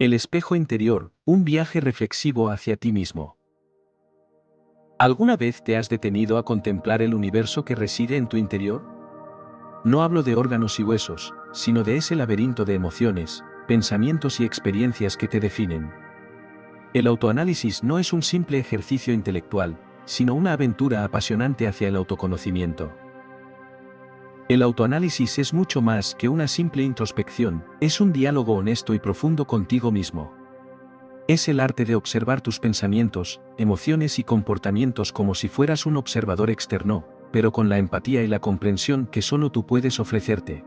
El espejo interior, un viaje reflexivo hacia ti mismo. ¿Alguna vez te has detenido a contemplar el universo que reside en tu interior? No hablo de órganos y huesos, sino de ese laberinto de emociones, pensamientos y experiencias que te definen. El autoanálisis no es un simple ejercicio intelectual, sino una aventura apasionante hacia el autoconocimiento. El autoanálisis es mucho más que una simple introspección, es un diálogo honesto y profundo contigo mismo. Es el arte de observar tus pensamientos, emociones y comportamientos como si fueras un observador externo, pero con la empatía y la comprensión que solo tú puedes ofrecerte.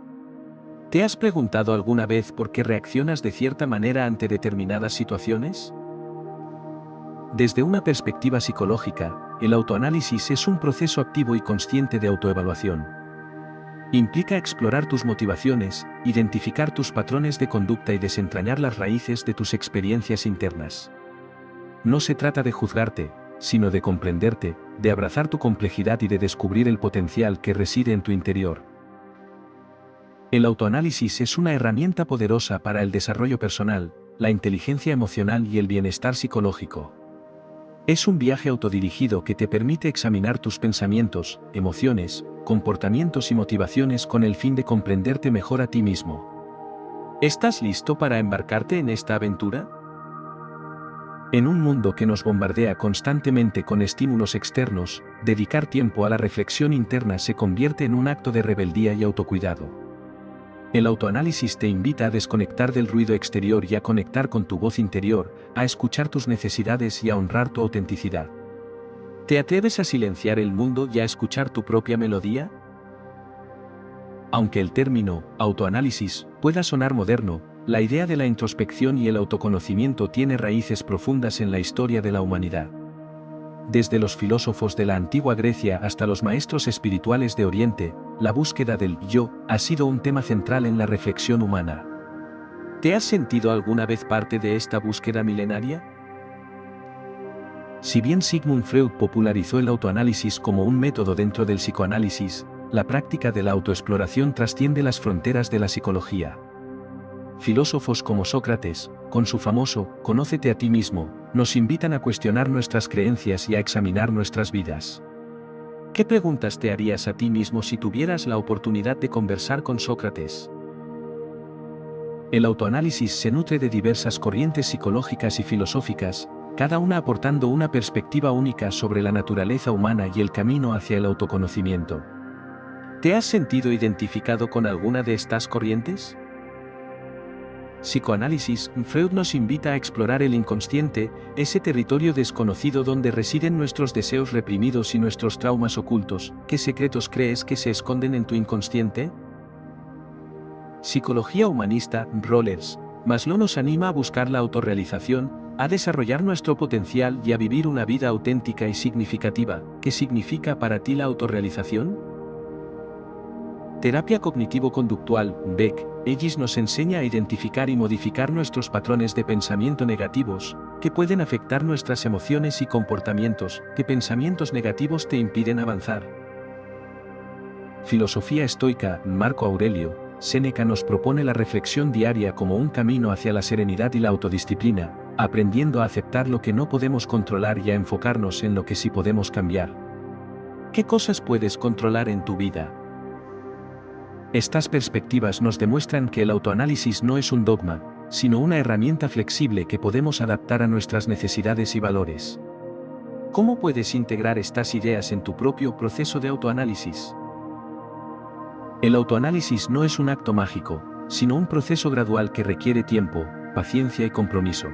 ¿Te has preguntado alguna vez por qué reaccionas de cierta manera ante determinadas situaciones? Desde una perspectiva psicológica, el autoanálisis es un proceso activo y consciente de autoevaluación. Implica explorar tus motivaciones, identificar tus patrones de conducta y desentrañar las raíces de tus experiencias internas. No se trata de juzgarte, sino de comprenderte, de abrazar tu complejidad y de descubrir el potencial que reside en tu interior. El autoanálisis es una herramienta poderosa para el desarrollo personal, la inteligencia emocional y el bienestar psicológico. Es un viaje autodirigido que te permite examinar tus pensamientos, emociones, comportamientos y motivaciones con el fin de comprenderte mejor a ti mismo. ¿Estás listo para embarcarte en esta aventura? En un mundo que nos bombardea constantemente con estímulos externos, dedicar tiempo a la reflexión interna se convierte en un acto de rebeldía y autocuidado. El autoanálisis te invita a desconectar del ruido exterior y a conectar con tu voz interior, a escuchar tus necesidades y a honrar tu autenticidad. ¿Te atreves a silenciar el mundo y a escuchar tu propia melodía? Aunque el término autoanálisis pueda sonar moderno, la idea de la introspección y el autoconocimiento tiene raíces profundas en la historia de la humanidad. Desde los filósofos de la antigua Grecia hasta los maestros espirituales de Oriente, la búsqueda del yo ha sido un tema central en la reflexión humana. ¿Te has sentido alguna vez parte de esta búsqueda milenaria? Si bien Sigmund Freud popularizó el autoanálisis como un método dentro del psicoanálisis, la práctica de la autoexploración trasciende las fronteras de la psicología. Filósofos como Sócrates, con su famoso «Conócete a ti mismo», nos invitan a cuestionar nuestras creencias y a examinar nuestras vidas. ¿Qué preguntas te harías a ti mismo si tuvieras la oportunidad de conversar con Sócrates? El autoanálisis se nutre de diversas corrientes psicológicas y filosóficas, cada una aportando una perspectiva única sobre la naturaleza humana y el camino hacia el autoconocimiento. ¿Te has sentido identificado con alguna de estas corrientes? Psicoanálisis, Freud nos invita a explorar el inconsciente, ese territorio desconocido donde residen nuestros deseos reprimidos y nuestros traumas ocultos. ¿Qué secretos crees que se esconden en tu inconsciente? Psicología humanista, Rollers, Maslow nos anima a buscar la autorrealización, a desarrollar nuestro potencial y a vivir una vida auténtica y significativa. ¿Qué significa para ti la autorrealización? Terapia cognitivo-conductual, Beck, Ellis nos enseña a identificar y modificar nuestros patrones de pensamiento negativos, que pueden afectar nuestras emociones y comportamientos. ¿Qué pensamientos negativos te impiden avanzar? Filosofía estoica, Marco Aurelio, Séneca nos propone la reflexión diaria como un camino hacia la serenidad y la autodisciplina, aprendiendo a aceptar lo que no podemos controlar y a enfocarnos en lo que sí podemos cambiar. ¿Qué cosas puedes controlar en tu vida? Estas perspectivas nos demuestran que el autoanálisis no es un dogma, sino una herramienta flexible que podemos adaptar a nuestras necesidades y valores. ¿Cómo puedes integrar estas ideas en tu propio proceso de autoanálisis? El autoanálisis no es un acto mágico, sino un proceso gradual que requiere tiempo, paciencia y compromiso.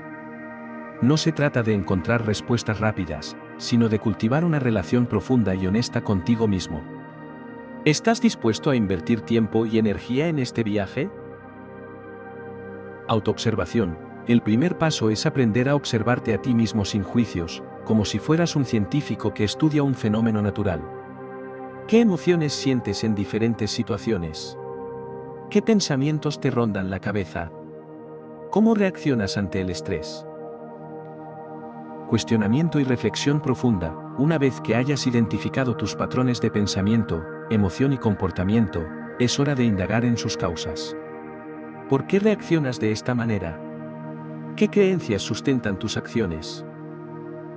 No se trata de encontrar respuestas rápidas, sino de cultivar una relación profunda y honesta contigo mismo. ¿Estás dispuesto a invertir tiempo y energía en este viaje? Autoobservación. El primer paso es aprender a observarte a ti mismo sin juicios, como si fueras un científico que estudia un fenómeno natural. ¿Qué emociones sientes en diferentes situaciones? ¿Qué pensamientos te rondan la cabeza? ¿Cómo reaccionas ante el estrés? Cuestionamiento y reflexión profunda. Una vez que hayas identificado tus patrones de pensamiento, emoción y comportamiento, es hora de indagar en sus causas. ¿Por qué reaccionas de esta manera? ¿Qué creencias sustentan tus acciones?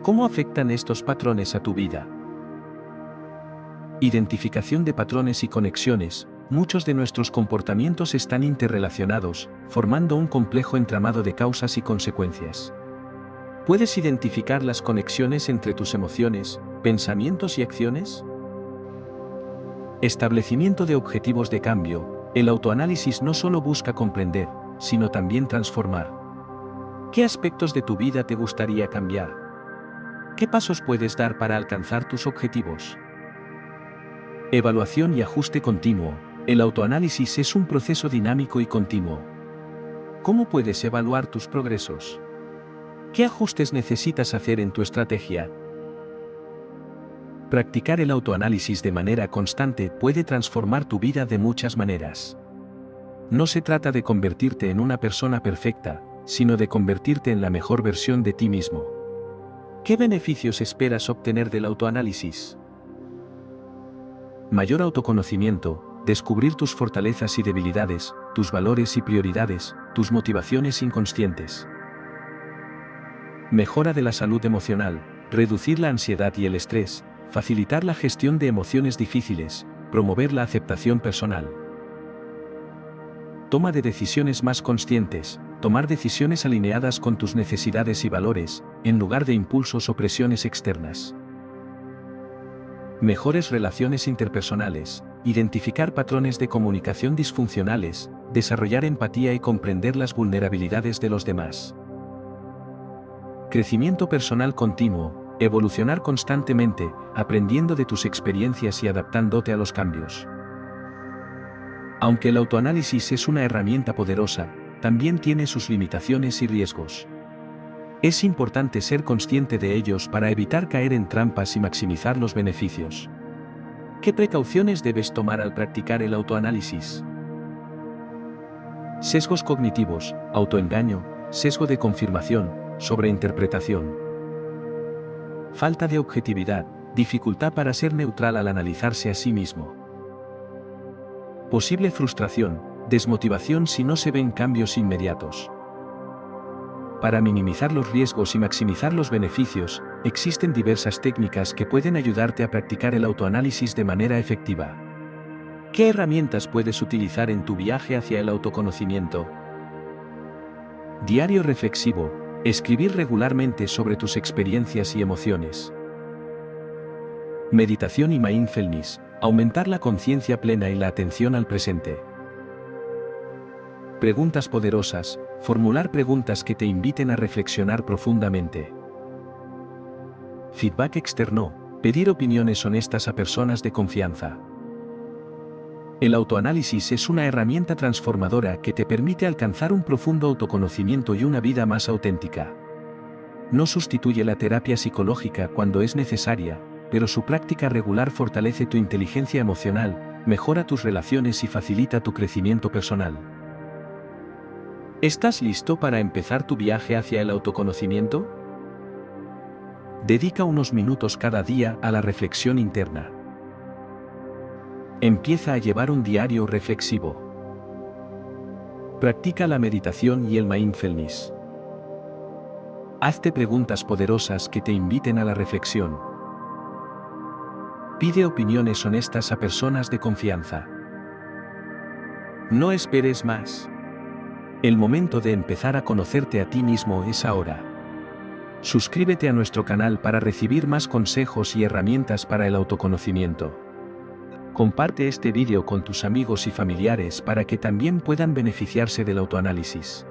¿Cómo afectan estos patrones a tu vida? Identificación de patrones y conexiones. Muchos de nuestros comportamientos están interrelacionados, formando un complejo entramado de causas y consecuencias. ¿Puedes identificar las conexiones entre tus emociones, pensamientos y acciones? Establecimiento de objetivos de cambio. El autoanálisis no solo busca comprender, sino también transformar. ¿Qué aspectos de tu vida te gustaría cambiar? ¿Qué pasos puedes dar para alcanzar tus objetivos? Evaluación y ajuste continuo. El autoanálisis es un proceso dinámico y continuo. ¿Cómo puedes evaluar tus progresos? ¿Qué ajustes necesitas hacer en tu estrategia? Practicar el autoanálisis de manera constante puede transformar tu vida de muchas maneras. No se trata de convertirte en una persona perfecta, sino de convertirte en la mejor versión de ti mismo. ¿Qué beneficios esperas obtener del autoanálisis? Mayor autoconocimiento, descubrir tus fortalezas y debilidades, tus valores y prioridades, tus motivaciones inconscientes. Mejora de la salud emocional, reducir la ansiedad y el estrés, facilitar la gestión de emociones difíciles, promover la aceptación personal. Toma de decisiones más conscientes, tomar decisiones alineadas con tus necesidades y valores, en lugar de impulsos o presiones externas. Mejores relaciones interpersonales, identificar patrones de comunicación disfuncionales, desarrollar empatía y comprender las vulnerabilidades de los demás. Crecimiento personal continuo, evolucionar constantemente, aprendiendo de tus experiencias y adaptándote a los cambios. Aunque el autoanálisis es una herramienta poderosa, también tiene sus limitaciones y riesgos. Es importante ser consciente de ellos para evitar caer en trampas y maximizar los beneficios. ¿Qué precauciones debes tomar al practicar el autoanálisis? Sesgos cognitivos, autoengaño, sesgo de confirmación, sobreinterpretación. Falta de objetividad, dificultad para ser neutral al analizarse a sí mismo. Posible frustración, desmotivación si no se ven cambios inmediatos. Para minimizar los riesgos y maximizar los beneficios, existen diversas técnicas que pueden ayudarte a practicar el autoanálisis de manera efectiva. ¿Qué herramientas puedes utilizar en tu viaje hacia el autoconocimiento? Diario reflexivo, escribir regularmente sobre tus experiencias y emociones. Meditación y mindfulness, aumentar la conciencia plena y la atención al presente. Preguntas poderosas, formular preguntas que te inviten a reflexionar profundamente. Feedback externo, pedir opiniones honestas a personas de confianza. El autoanálisis es una herramienta transformadora que te permite alcanzar un profundo autoconocimiento y una vida más auténtica. No sustituye la terapia psicológica cuando es necesaria, pero su práctica regular fortalece tu inteligencia emocional, mejora tus relaciones y facilita tu crecimiento personal. ¿Estás listo para empezar tu viaje hacia el autoconocimiento? Dedica unos minutos cada día a la reflexión interna. Empieza a llevar un diario reflexivo. Practica la meditación y el mindfulness. Hazte preguntas poderosas que te inviten a la reflexión. Pide opiniones honestas a personas de confianza. No esperes más. El momento de empezar a conocerte a ti mismo es ahora. Suscríbete a nuestro canal para recibir más consejos y herramientas para el autoconocimiento. Comparte este vídeo con tus amigos y familiares para que también puedan beneficiarse del autoanálisis.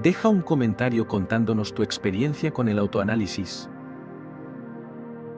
Deja un comentario contándonos tu experiencia con el autoanálisis.